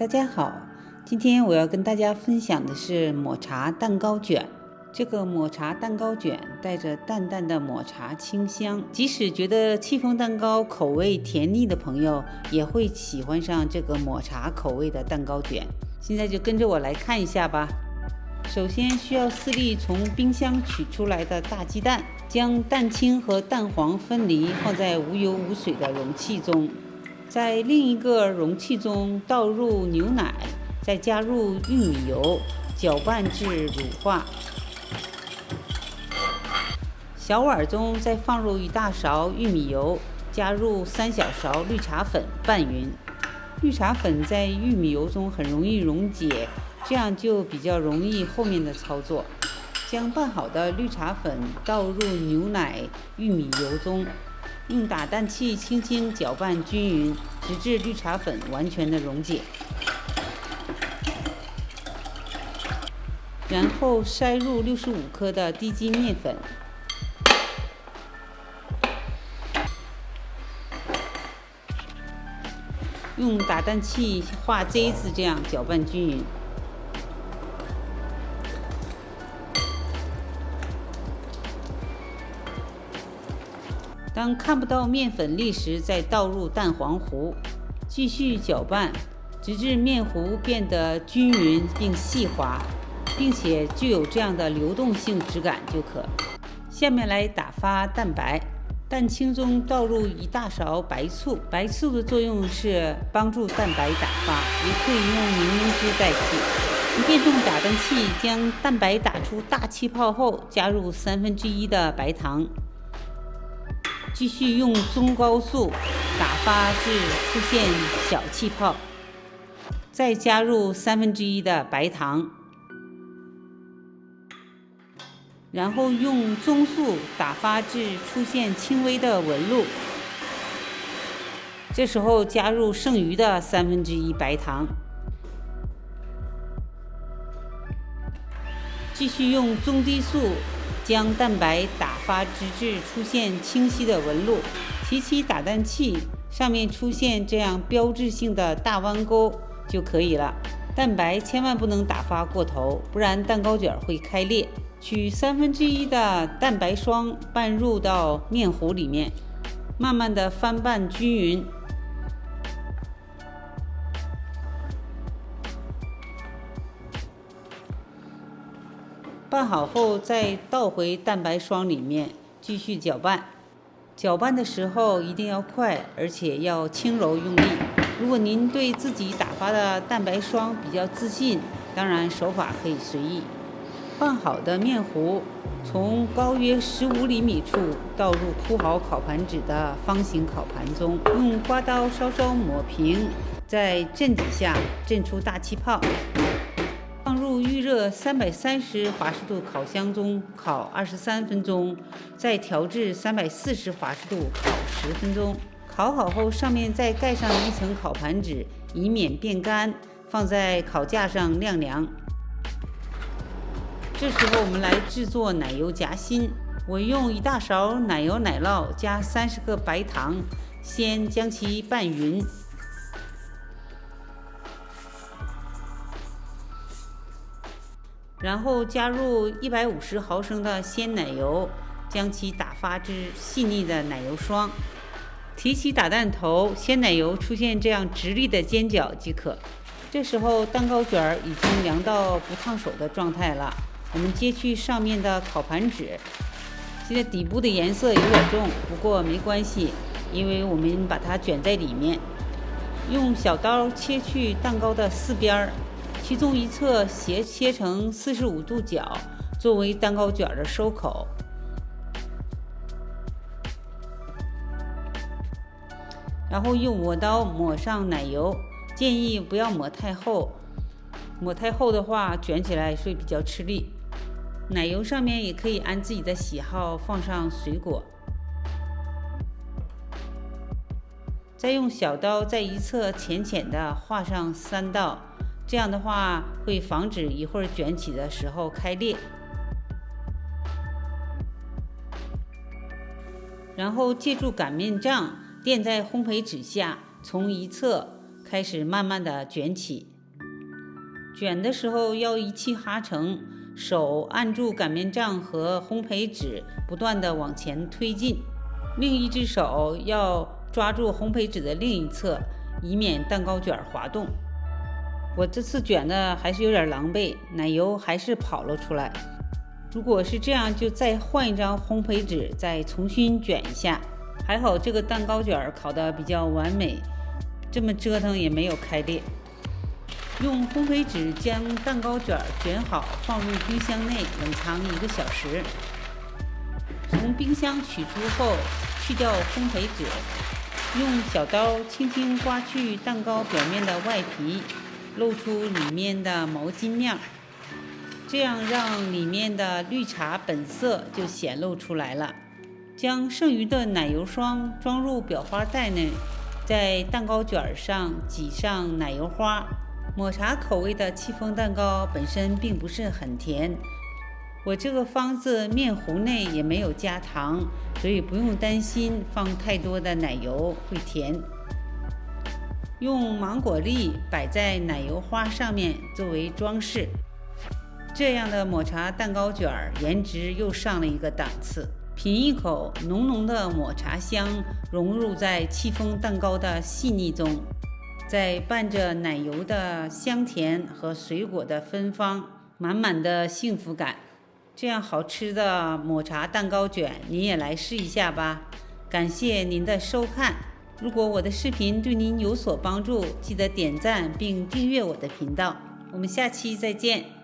大家好，今天我要跟大家分享的是抹茶蛋糕卷。这个抹茶蛋糕卷带着淡淡的抹茶清香，即使觉得戚风蛋糕口味甜腻的朋友，也会喜欢上这个抹茶口味的蛋糕卷。现在就跟着我来看一下吧。首先需要4粒从冰箱取出来的大鸡蛋，将蛋清和蛋黄分离，放在无油无水的容器中。在另一个容器中倒入牛奶，再加入玉米油，搅拌至乳化。小碗中再放入1大勺玉米油，加入3小勺绿茶粉拌匀。绿茶粉在玉米油中很容易溶解，这样就比较容易后面的操作。将拌好的绿茶粉倒入牛奶、玉米油中，用打蛋器轻轻搅拌均匀，直至绿茶粉完全的溶解。然后筛入65克的低筋面粉，用打蛋器画 J 字这样搅拌均匀。当看不到面粉粒时，再倒入蛋黄糊，继续搅拌，直至面糊变得均匀并细滑，并且具有这样的流动性质感就可。下面来打发蛋白，蛋清中倒入1大勺白醋，白醋的作用是帮助蛋白打发，也可以用柠檬汁代替。电动打蛋器将蛋白打出大气泡后，加入1/3的白糖。继续用中高速打发至出现小气泡，再加入1/3的白糖，然后用中速打发至出现轻微的纹路。这时候加入剩余的1/3白糖，继续用中低速将蛋白打发直至出现清晰的纹路，提起打蛋器，上面出现这样标志性的大弯钩就可以了。蛋白千万不能打发过头，不然蛋糕卷会开裂。取1/3的蛋白霜拌入到面糊里面，慢慢的翻拌均匀。拌好后再倒回蛋白霜里面继续搅拌。搅拌的时候一定要快，而且要轻柔用力。如果您对自己打发的蛋白霜比较自信，当然手法可以随意。拌好的面糊从高约15厘米处倒入铺好烤盘纸的方形烤盘中，用刮刀稍稍抹平，在正底下震出大气泡。放入预热330华氏度烤箱中烤23分钟，再调至340华氏度烤10分钟。烤好后，上面再盖上1层烤盘纸，以免变干，放在烤架上晾凉。这时候我们来制作奶油夹心。我用1大勺奶油奶酪加30克白糖，先将其拌匀。然后加入150毫升的鲜奶油，将其打发至细腻的奶油霜。提起打蛋头，鲜奶油出现这样直立的尖角即可。这时候蛋糕卷已经凉到不烫手的状态了。我们揭去上面的烤盘纸，现在底部的颜色有点重，不过没关系，因为我们把它卷在里面。用小刀切去蛋糕的4边，其中一侧斜切成45度角，作为蛋糕卷的收口。然后用抹刀抹上奶油，建议不要抹太厚，抹太厚的话卷起来会比较吃力。奶油上面也可以按自己的喜好放上水果。再用小刀在一侧浅浅的画上3道，这样的话会防止一会儿卷起的时候开裂。然后借助擀面杖垫在烘焙纸下，从一侧开始慢慢的卷起。卷的时候要一气哈成，手按住擀面杖和烘焙纸，不断的往前推进，另一只手要抓住烘焙纸的另一侧，以免蛋糕卷滑动。我这次卷的还是有点狼狈，奶油还是跑了出来。如果是这样，就再换一张烘焙纸，再重新卷一下。还好这个蛋糕卷烤得比较完美，这么折腾也没有开裂。用烘焙纸将蛋糕卷卷好，放入冰箱内冷藏1个小时。从冰箱取出后，去掉烘焙纸，用小刀轻轻刮去蛋糕表面的外皮，露出里面的毛巾面，这样让里面的绿茶本色就显露出来了。将剩余的奶油霜装入裱花袋内，在蛋糕卷上挤上奶油花。抹茶口味的戚风蛋糕本身并不是很甜，我这个方子面糊内也没有加糖，所以不用担心放太多的奶油会甜。用芒果粒摆在奶油花上面作为装饰，这样的抹茶蛋糕卷颜值又上了一个档次。品一口，浓浓的抹茶香融入在戚风蛋糕的细腻中，再伴着奶油的香甜和水果的芬芳，满满的幸福感。这样好吃的抹茶蛋糕卷，您也来试一下吧。感谢您的收看，如果我的视频对您有所帮助，记得点赞并订阅我的频道。我们下期再见。